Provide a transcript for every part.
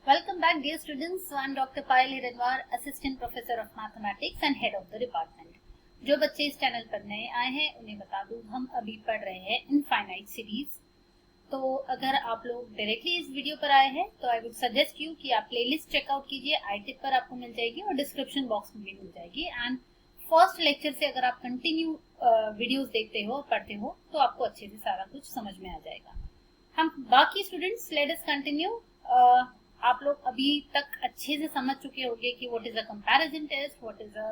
Welcome back, dear students. So I am Dr. Payal Hiranwar, Assistant Professor of Mathematics and Head of the Department. जो बच्चे इस channel पर नए आए हैं उन्हें बता दूं, हम अभी पढ़ रहे हैं इनफाइनाइट सीरीज। तो अगर आप लोग डायरेक्टली इस वीडियो पर आए हैं तो आई वुड सजेस्ट यू कि आप प्लेलिस्ट चेकआउट कीजिए, iTip पर आपको मिल जाएगी और डिस्क्रिप्शन बॉक्स में भी मिल जाएगी। एंड फर्स्ट लेक्चर से अगर आप कंटिन्यू वीडियोस देखते हो और पढ़ते हो तो आपको अच्छे से सारा कुछ समझ में आ जाएगा। हम बाकी स्टूडेंट्स लेट अस कंटिन्यू। आप लोग अभी तक अच्छे से समझ चुके होंगे कि what is a comparison test, what is a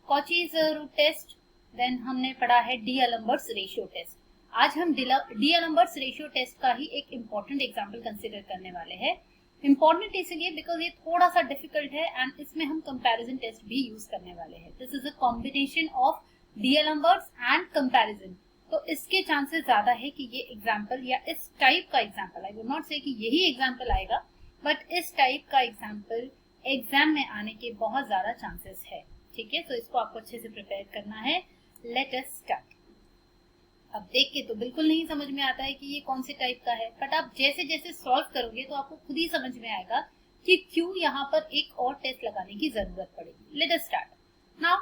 Cauchy's root test, then हमने पढ़ा है डी-एलेम्बर्ट्स रेशियो टेस्ट। आज हम डी-एलेम्बर्ट्स रेशियो टेस्ट का ही एक इम्पोर्टेंट एग्जाम्पल कंसिडर करने वाले हैं। इम्पोर्टेंट इसलिए बिकॉज ये थोड़ा सा डिफिकल्ट है एंड इसमें हम कंपैरिजन टेस्ट भी यूज करने वाले हैं। This is a combination of d'Alembert's and comparison, तो इसके चांसेस ज्यादा है कि ये एग्जाम्पल या इस टाइप का एग्जाम्पल, आई वुड नॉट से कि यही एग्जाम्पल आएगा, बट इस टाइप का एग्जाम्पल एग्जाम में आने के बहुत ज्यादा चांसेस है। ठीक है, तो इसको आपको अच्छे से प्रिपेयर करना है। Let us start. अब देख के तो बिल्कुल नहीं समझ में आता है कि ये कौन से टाइप का है, बट आप जैसे जैसे सॉल्व करोगे तो आपको खुद ही समझ में आएगा कि क्यों यहाँ पर एक और टेस्ट लगाने की जरूरत पड़ेगी। Let us start. Now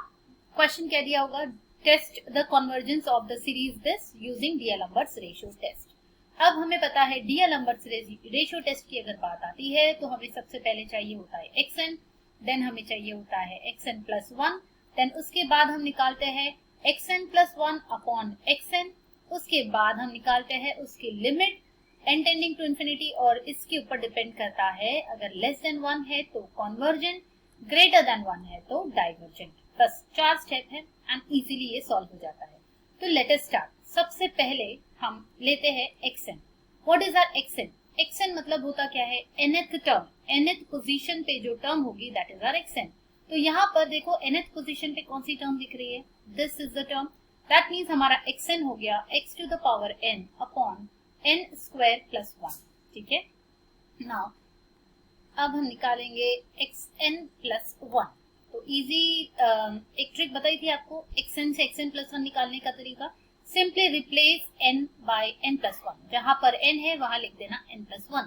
question क्या दिया होगा, test the convergence of the series this using d'Alembert's ratio test. अब हमें पता है डी-एलेम्बर्ट्स रेशियो टेस्ट की अगर बात आती है तो हमें सबसे पहले चाहिए होता है xn, देन हमें चाहिए होता है xn प्लस 1, देन उसके बाद हम निकालते हैं xn प्लस 1 अपॉन xn, उसके बाद हम निकालते हैं उसकी limit n tending to infinity, और इसके ऊपर डिपेंड करता है अगर लेस देन 1 है तो कॉन्वर्जेंट, ग्रेटर देन 1 है तो डाइवर्जेंट। बस 4 स्टेप है एंड इजीली ये सॉल्व हो जाता है। तो लेट अस स्टार्ट। सबसे पहले हम लेते हैं xn। What is our xn? xn मतलब होता क्या है, nth टर्म, nth पोजीशन पे जो टर्म होगी दैट इज आवर xn। तो यहाँ पर देखो nth पोजीशन पे कौन सी टर्म दिख रही है, this is the term, that means हमारा xn हो गया x to the power n upon n square plus 1। ठीक है, नाउ अब हम निकालेंगे xn प्लस 1। तो इजी एक ट्रिक बताई थी आपको xn से xn प्लस 1 निकालने का तरीका, simply replace n by n plus 1, जहां पर n है वहां लिख देना n plus 1।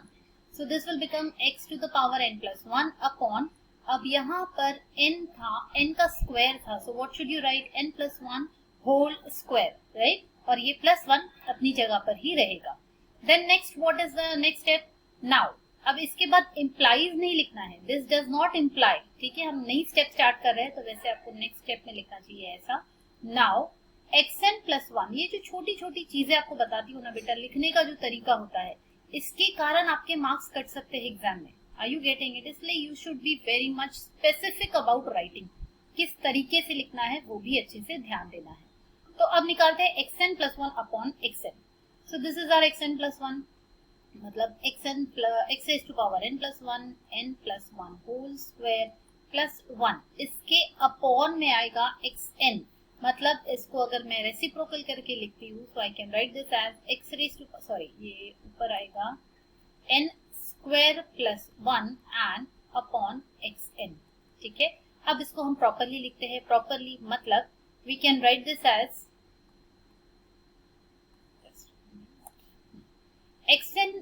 So this will become x to the power n plus 1 upon, अब यहाँ पर n था, n का स्क्वायर था, so what should you write, n plus 1 whole square, right, और ये प्लस 1 अपनी जगह पर ही रहेगा। Then next what is the next step, now अब इसके बाद इम्प्लाइज नहीं लिखना है, दिस डज नॉट इम्प्लाई। ठीक है, हम नई स्टेप स्टार्ट कर रहे हैं तो वैसे आपको नेक्स्ट स्टेप में लिखना चाहिए ऐसा। नाउ xn प्लस 1, ये जो छोटी छोटी चीजें आपको बताती हूँ ना बेटा, लिखने का जो तरीका होता है इसके कारण आपके मार्क्स कट सकते हैं एग्जाम में। Are you getting it? इसलिए you should be very much specific about writing, किस तरीके से लिखना है वो भी अच्छे से ध्यान देना है। तो अब निकालते हैं xn plus 1 upon xn। So this is our xn plus 1, मतलब xn x raise to power n plus 1, n plus 1 whole square plus 1, इसके अपॉन में आएगा xn, मतलब इसको अगर मैं रेसिप्रोकल करके लिखती हूँ तो I can write this as x raise to, sorry ये ऊपर आएगा n square plus 1 and upon xn। ठीक है, अब इसको हम प्रॉपरली लिखते हैं, प्रॉपरली मतलब we can write this as xn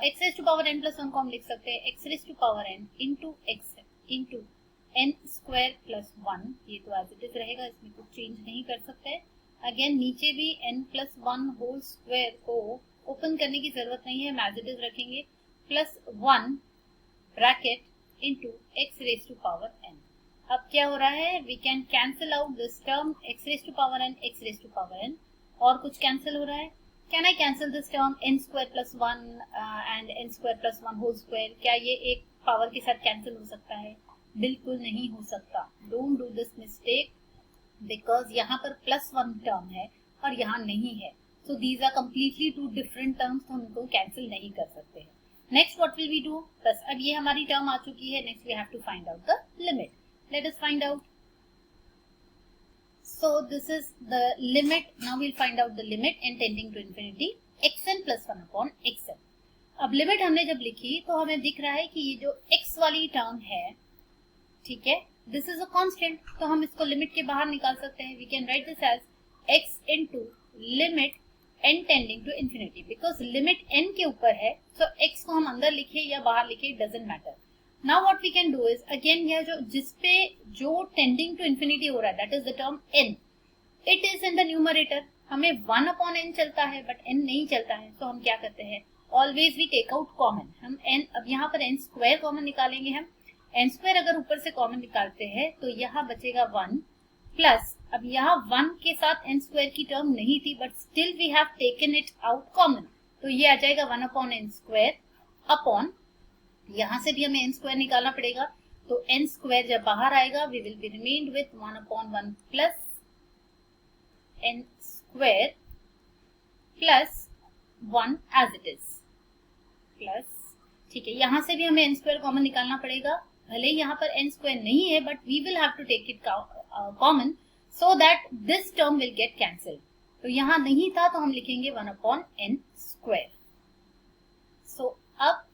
x raise to power n plus 1 को हम लिख सकते हैं x raise to power n into x into n square plus 1, ये तो एज इट इज रहेगा, इसमें कुछ चेंज नहीं कर सकते। अगेन नीचे भी n प्लस 1 होल स्क्वायर को ओपन करने की जरूरत नहीं है, हम एज इट इज रखेंगे, plus 1 bracket into x raise to power n। अब क्या हो रहा है, we can cancel out this term x raise to power n, x raise to power n, और कुछ कैंसिल हो रहा है। Can I cancel this term n square plus 1 and n square plus 1 whole square? क्या ये एक power के साथ कैंसिल हो सकता है? बिल्कुल नहीं हो सकता। Don't do this mistake, because यहाँ पर प्लस 1 टर्म है और यहाँ नहीं है, so these are completely two different terms, तो हम इनको कैंसिल नहीं कर सकते हैं। Next what will we do, बस अब ये हमारी टर्म आ चुकी है, next we have to find out the limit. Let us find out. So this is the limit, now we'll find out the limit n tending to infinity xn plus 1 upon xn। अब limit हमने जब लिखी तो हमें दिख रहा है कि ये जो x वाली टर्म है, ठीक है, दिस इज अ कांस्टेंट, तो हम इसको लिमिट के बाहर निकाल सकते हैं। We can write this as x into limit n tending to infinity, because limit n के ऊपर है, सो x को हम अंदर लिखे या बाहर लिखे doesn't matter. Now what we can do is again यह जिसपे जो टेंडिंग टू इन्फिनिटी हो रहा है that is the term n, it is in the numerator. हमें 1/n चलता है बट n नहीं चलता है, तो हम क्या करते हैं, always we take out common. हम n, अब यहाँ पर n स्क्वायर कॉमन निकालेंगे. हम n स्क्वायर अगर ऊपर से कॉमन निकालते हैं तो यहाँ बचेगा 1 प्लस, अब यहाँ 1 के साथ n स्क्वायर की टर्म नहीं थी but still we have taken it out common, तो ये आ जाएगा 1/n स्क्वायर अपॉन, यहाँ से भी हमें n स्क्वायर निकालना पड़ेगा, तो n स्क्वायर जब बाहर आएगा we will be remained with 1/1 plus n square plus 1 as it is plus. ठीक है, यहाँ से भी हमें n स्क्वायर कॉमन निकालना पड़ेगा, भले ही यहाँ पर n स्क्वायर नहीं है but we will have to take it common so that this term will get cancel. तो यहाँ नहीं था तो हम लिखेंगे 1/n स्क्वायर. सो अब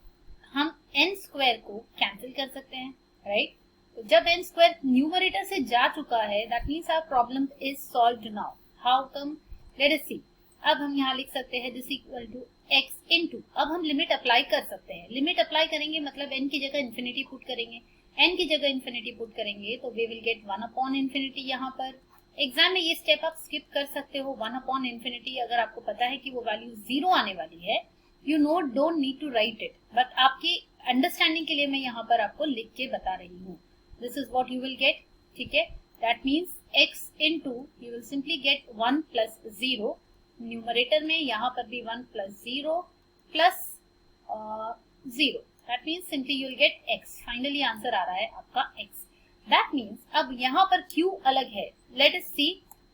हम n स्क्वायर को कैंसिल कर सकते हैं, राइट. तो जब n स्क्वायर न्यूमरेटर से जा चुका है that means our problem is solved now. How come, let us see. अब हम यहाँ लिख सकते हैं this equal to x into, अब हम लिमिट अप्लाई कर सकते हैं. लिमिट अप्लाई करेंगे मतलब n की जगह इन्फिनिटी पुट करेंगे, n की जगह इन्फिनिटी पुट करेंगे तो वी विल गेट 1/infinity. यहाँ पर एग्जाम में ये स्टेप आप स्किप कर सकते हो. 1/infinity अगर आपको पता है कि वो वैल्यू 0 आने वाली है, you know don't need to write it, but आपकी अंडरस्टैंडिंग के लिए मैं यहाँ पर आपको लिख के बता रही हूँ. This is what you will get. ठीक है, that means x into you will simply get 1 plus 0 numerator में, यहाँ पर भी 1 plus 0 plus 0, that means simply you will get x. Finally answer आ रहा है आपका x. दैट मीन्स अब यहाँ पर q अलग है. Let us see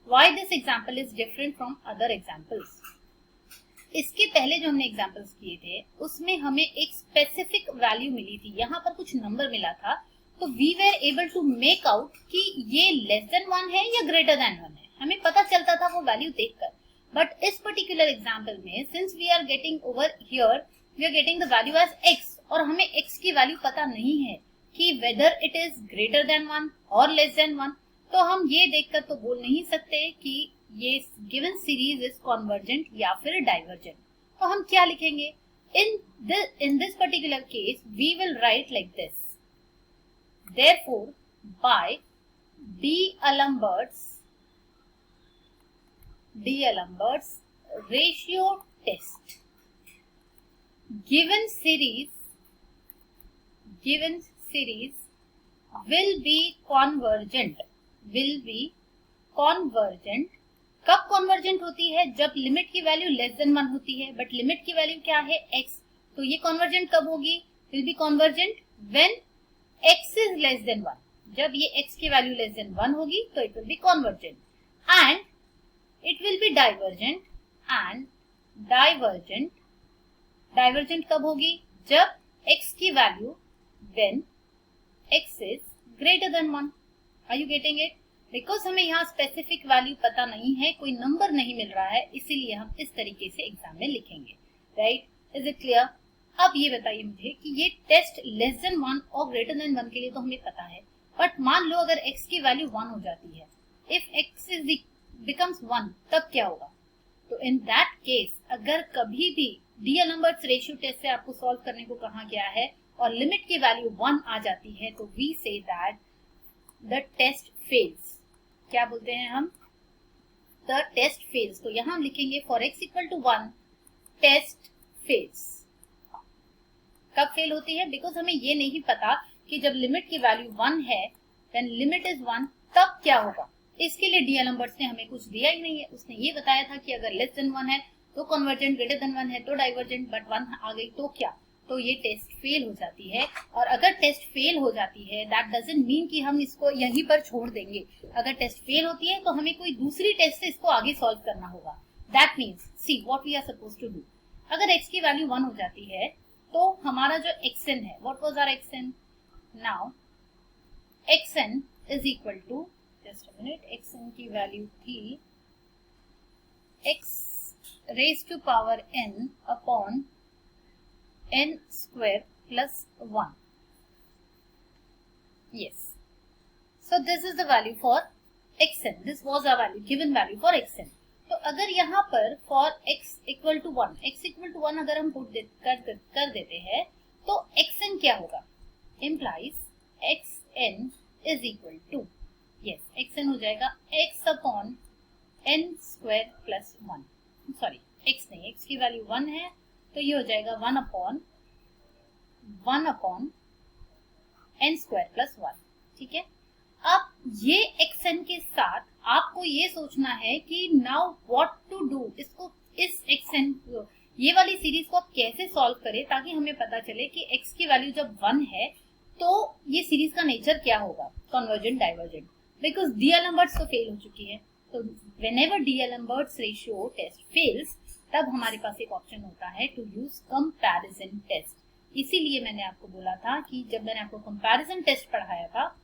why this example is different from other examples. इसके पहले जो हमने एग्जांपल्स किए थे उसमें हमें एक स्पेसिफिक वैल्यू मिली थी, यहाँ पर कुछ नंबर मिला था, तो we were able to make out कि ये लेस देन 1 है या ग्रेटर देन 1 है, हमें पता चलता था वो वैल्यू देखकर. बट इस पर्टिकुलर एग्जांपल में since we are getting over here we are getting the value as x, और हमें x की वैल्यू पता नहीं है कि whether it is greater than 1 और लेस देन 1, तो हम ये देखकर तो बोल नहीं सकते कि ये गिवन सीरीज इज कॉन्वर्जेंट या फिर डाइवर्जेंट. तो हम क्या लिखेंगे, in this particular case we will write like this. Therefore by D'Alembert's ratio test, given series will be convergent. कब कॉन्वर्जेंट होती है, जब लिमिट की वैल्यू लेस देन 1 होती है, बट लिमिट की वैल्यू क्या है x, तो ये कॉन्वर्जेंट कब होगी, will be convergent when x is less than 1. जब ये x की वैल्यू लेस देन 1 होगी तो it will be convergent. And it will be divergent. And divergent कब होगी, जब x की वैल्यू when x is greater than 1. Are you getting it? Because हमें यहाँ स्पेसिफिक वैल्यू पता नहीं है, कोई नंबर नहीं मिल रहा है, इसीलिए हम इस तरीके से एग्जाम में लिखेंगे. Right, is it clear? अब ये बताइए मुझे कि ये टेस्ट लेस देन 1 और ग्रेटर देन 1 के लिए तो हमें पता है, बट मान लो अगर x की वैल्यू 1 हो जाती है, इफ x इज बिकम्स 1 तब क्या होगा. तो इन दैट केस अगर कभी भी D'Alembert's रेशियो टेस्ट से आपको सॉल्व करने को कहा गया है और लिमिट की वैल्यू 1 आ जाती है, तो we say that the test fails. क्या बोलते हैं हम, द टेस्ट फेल्स. तो यहां हम लिखेंगे for x equal to 1 test fails. कब फेल होती है, बिकॉज हमें ये नहीं पता कि जब लिमिट की वैल्यू 1 है देन लिमिट इज 1 तब क्या होगा. इसके लिए D'Alemberts ने हमें कुछ दिया ही नहीं है. उसने ये बताया था कि अगर लेस देन 1 है तो कन्वर्जेंट, ग्रेटर देन 1 है तो डाइवर्जेंट, बट 1 आ गई तो क्या, तो ये टेस्ट फेल हो जाती है. और अगर टेस्ट फेल हो जाती है दैट डजंट मीन कि हम इसको यहीं पर छोड़ देंगे. अगर टेस्ट फेल होती है तो हमें कोई दूसरी टेस्ट से इसको आगे सॉल्व करना होगा. That means see what we are suppose to do. अगर x की वैल्यू 1 हो जाती है तो हमारा जो xn है, what was our xn, now xn is equal to, just a minute, xn की वैल्यू थी x raise to power n upon n square plus 1. Yes. So this is the value for xn. This was our value, given value for xn. तो अगर यहाँ पर for x equal to 1 अगर हम put कर देते हैं तो xn क्या होगा. implies xn is equal to, yes, xn हो जाएगा x upon n square plus 1, sorry x नहीं, x की वैल्यू 1 है तो ये हो जाएगा 1 अपॉन n स्क्वायर प्लस 1, ठीक है। अब ये xn के साथ आपको ये सोचना है कि नाउ व्हाट टू डू, इसको इस xn ये वाली सीरीज को आप कैसे सॉल्व करें ताकि हमें पता चले कि x की वैल्यू जब 1 है तो ये सीरीज का नेचर क्या होगा, कन्वर्जेंट डाइवर्जेंट, बिकॉज डी-एलेम्बर्ट्स तो फेल हो चुकी है। तो व्हेनेवर डी-एलेम्बर्ट्स रेशियो टेस्ट फेल्स तब हमारे पास एक ऑप्शन होता है टू यूज कंपैरिजन टेस्ट। इसीलिए मैंने आपको बोला था कि जब मैंने आपको कंपैरिजन टेस्ट पढ़ाया था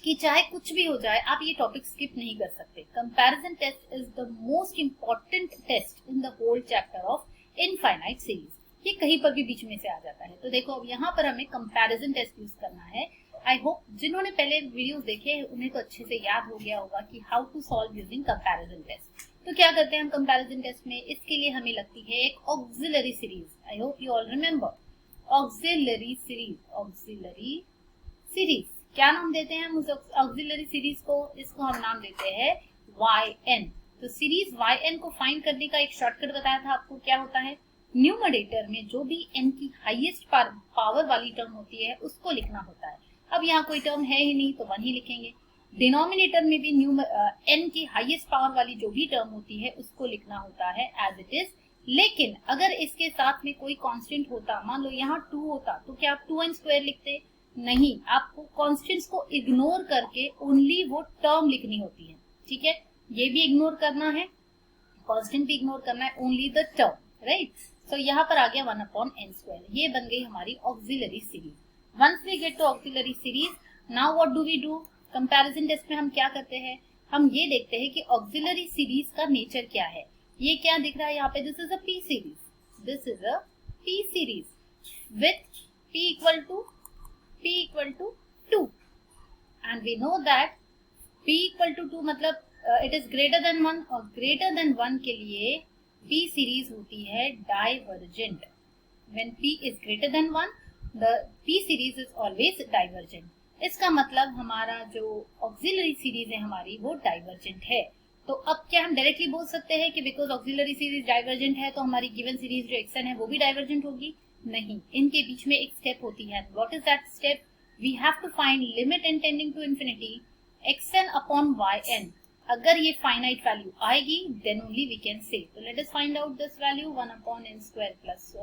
कि चाहे कुछ भी हो जाए आप ये टॉपिक स्किप नहीं कर सकते। Comparison test is the most important test in the whole chapter of infinite series. ये कहीं पर भी बीच में से आ जाता है। तो देखो अब यहाँ पर हमें कंपैरिजन टेस्ट यूज करना है। आई होप जिन्होंने पहले वीडियोस देखे हैं उन्हें तो अच्छे से याद हो गया होगा कि how to solve using comparison test. तो क्या करते हैं हम कंपैरिजन टेस्ट में, इसके लिए हमें लगती है एक auxiliary series. I hope you all remember auxiliary series. क्या नाम देते हैं हम उस ऑक्सिलरी सीरीज को, इसको हम नाम देते हैं yn। तो सीरीज yn को फाइंड करने का एक शॉर्टकट बताया था आपको, क्या होता है, न्यूमरेटर में जो भी n की हाईएस्ट पावर वाली टर्म होती है उसको लिखना होता है। अब यहाँ कोई टर्म है ही नहीं तो 1 ही लिखेंगे। डिनोमिनेटर में भी n की हाईएस्ट पावर वाली जो भी टर्म होती है उसको लिखना होता है एज इट इज। लेकिन अगर इसके साथ में कोई कांस्टेंट होता, मान लो यहाँ 2 होता, तो क्या आप 2n स्क्वायर लिखते? नहीं, आपको कांस्टेंट्स को इग्नोर करके ओनली वो टर्म लिखनी होती है, ठीक है। ये भी इग्नोर करना है, कांस्टेंट भी इग्नोर करना है, ओनली द टर्म, राइट। सो यहाँ पर आ गया 1 अपॉन n स्क्वायर। ये बन गई हमारी auxiliary series. Once we get to auxiliary series, now what do we do? Comparison test में हम क्या करते हैं, हम ये देखते हैं कि ऑक्सिलरी सीरीज का नेचर क्या है। ये क्या दिख रहा है यहाँ पे, this is a p series, this is a p series with p equal to 2 and we know that p equal to 2 मतलब it is greater than 1 और greater than 1 के लिए p सीरीज होती है divergent. when p is greater than 1 the p series is always divergent। इसका मतलब हमारा जो ऑक्सिलरी सीरीज है हमारी वो डाइवर्जेंट है। तो अब क्या हम डायरेक्टली बोल सकते हैं कि बिकॉज ऑक्सिलरी सीरीज डाइवर्जेंट है तो हमारी गिवन सीरीज जो xn है वो भी डाइवर्जेंट होगी? नहीं, इनके बीच में एक स्टेप होती है। What is that step? We have to find limit n tending to infinity xn upon yn। अगर ये फाइनाइट वैल्यू आएगी then only we can say. तो let us find out this value 1 upon n square plus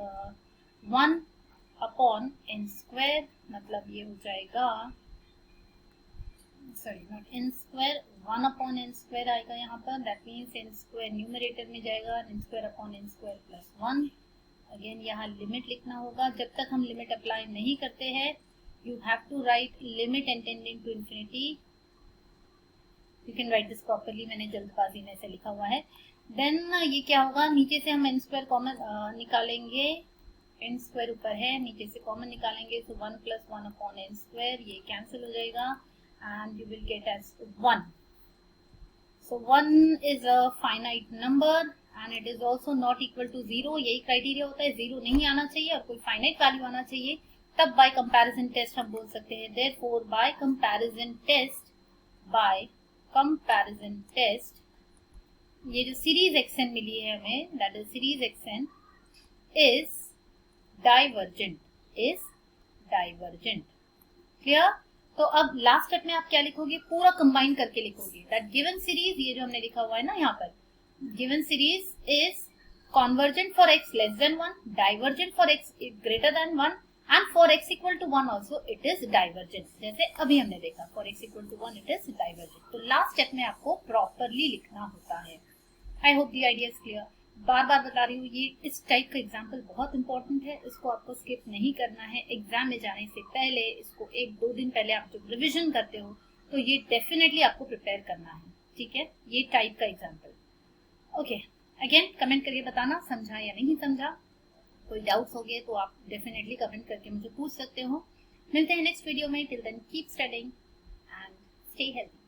1 upon n square, मतलब ये हो जाएगा, sorry not n square, 1 upon n square आएगा यहाँ पर। That means n square numerator में जाएगा, n square upon n square plus 1। Again यहाँ लिमिट लिखना होगा। जब तक हम लिमिट अप्लाई नहीं करते हैं you have to write limit n tending to infinity. You can write this properly, मैंने जल्दबाजी में ऐसे लिखा हुआ है। देन ये क्या होगा, नीचे से हम n स्क्वायर कॉमन निकालेंगे, n स्क्वायर ऊपर है, नीचे से कॉमन निकालेंगे, so 1 plus 1 upon n square, ये कैंसिल हो जाएगा and you will get as 1। So 1 is a finite number and it is also not equal to 0। यही क्राइटेरिया होता है, 0 नहीं आना चाहिए और कोई फाइनाइट वैल्यू आना चाहिए, तब बाय कंपैरिजन टेस्ट हम बोल सकते हैं। देयरफॉर बाय कंपैरिजन टेस्ट ये जो सीरीज xn मिली है हमें, that is series xn is divergent, clear. तो अब लास्ट स्टेप में आप क्या लिखोगे, पूरा कंबाइन करके लिखोगे दैट गिवन सीरीज, ये जो हमने लिखा हुआ है ना यहाँ पर, given series is convergent for x less than 1, divergent for x greater than 1 and for x equal to 1 also it is divergent. जैसे अभी हमने देखा for x equal to 1 it is divergent. तो लास्ट स्टेप में आपको properly लिखना होता है। I hope the idea is clear. बार बार बता रही हूँ, ये इस टाइप का एग्जाम्पल बहुत इंपॉर्टेंट है, इसको आपको स्किप नहीं करना है। एग्जाम में जाने से पहले इसको 1-2 दिन पहले आप जब रिविजन करते हो तो ये डेफिनेटली आपको प्रिपेयर करना है, ठीक है, ये टाइप का एग्जाम्पल। ओके, अगेन कमेंट करके बताना समझा या नहीं समझा। कोई डाउट्स हो गए तो आप डेफिनेटली कमेंट करके मुझे पूछ सकते हो। मिलते हैं नेक्स्ट वीडियो में। Till then keep studying and stay healthy.